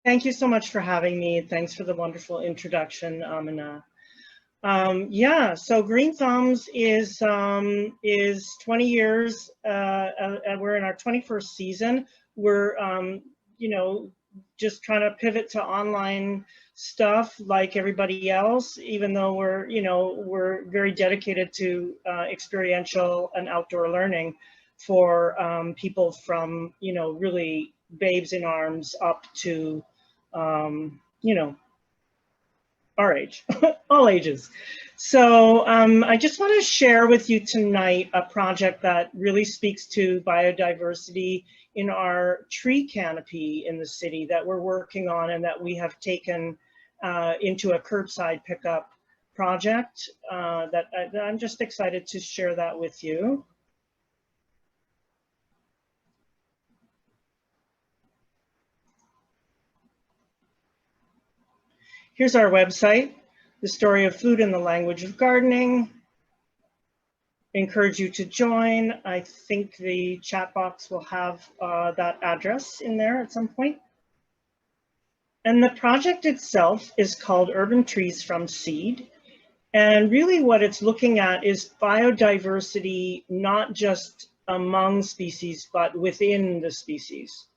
Thank you so much for having me. Thanks for the wonderful introduction, Amina. So Green Thumbs is 20 years. We're in our 21st season. We're just trying to pivot to online stuff like everybody else, even though we're very dedicated to experiential and outdoor learning for people from really babes in arms up to our age, all ages. So I just want to share with you tonight a project that really speaks to biodiversity in our tree canopy in the city that we're working on and that we have taken into a curbside pickup project that I'm just excited to share that with you. Here's our website, The Story of Food in the Language of Gardening. I encourage you to join. I think the chat box will have that address in there at some point. And the project itself is called Urban Trees from Seed. And really what it's looking at is biodiversity, not just among species, but within the species.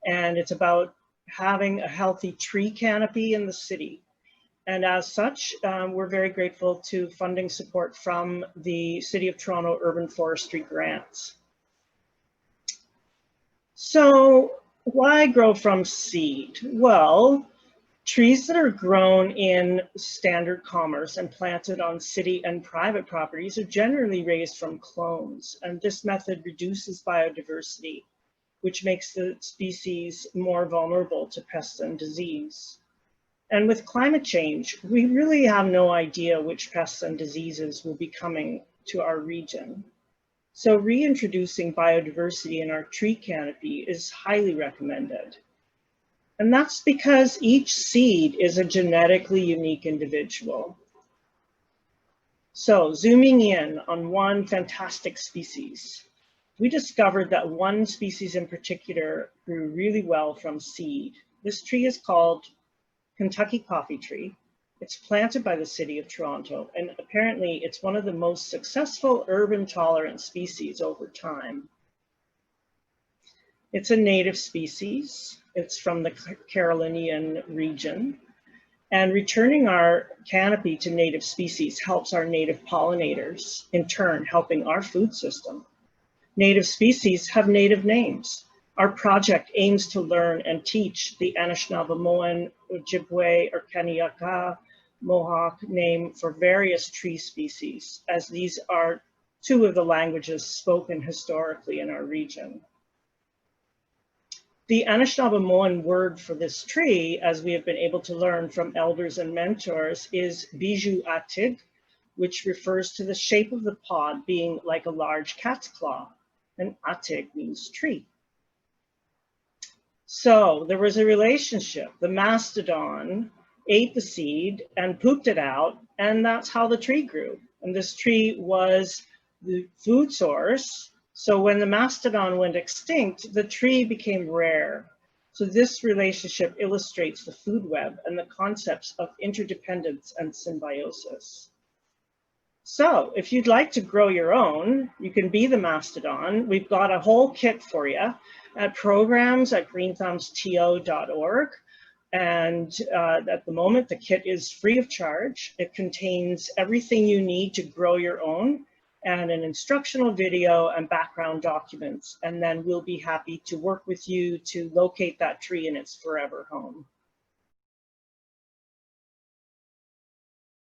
And it's about having a healthy tree canopy in the city. And as such, we're very grateful to funding support from the City of Toronto Urban Forestry Grants. So why grow from seed? Well, trees that are grown in standard commerce and planted on city and private properties are generally raised from clones. And this method reduces biodiversity, which makes the species more vulnerable to pests and disease. And with climate change, we really have no idea which pests and diseases will be coming to our region. So reintroducing biodiversity in our tree canopy is highly recommended. And that's because each seed is a genetically unique individual. So zooming in on one fantastic species, we discovered that one species in particular grew really well from seed. This tree is called Kentucky coffee tree. It's planted by the City of Toronto, and apparently it's one of the most successful urban tolerant species over time. It's a native species. It's from the Carolinian region, and returning our canopy to native species helps our native pollinators, in turn helping our food system. Native species have native names. Our project aims to learn and teach the Anishinaabe, Ojibwe, or Kaniaka Mohawk name for various tree species, as these are two of the languages spoken historically in our region. The Anishinaabe word for this tree, as we have been able to learn from elders and mentors, is Bijou Atig, which refers to the shape of the pod being like a large cat's claw, and Atig means tree. So there was a relationship. The Mastodon ate the seed and pooped it out, and that's how the tree grew. And this tree was the food source. So when the Mastodon went extinct, the tree became rare. So this relationship illustrates the food web and the concepts of interdependence and symbiosis. So if you'd like to grow your own, you can be the Mastodon. We've got a whole kit for you at programs@greenthumbsto.org. And at the moment, the kit is free of charge. It contains everything you need to grow your own and an instructional video and background documents. And then we'll be happy to work with you to locate that tree in its forever home.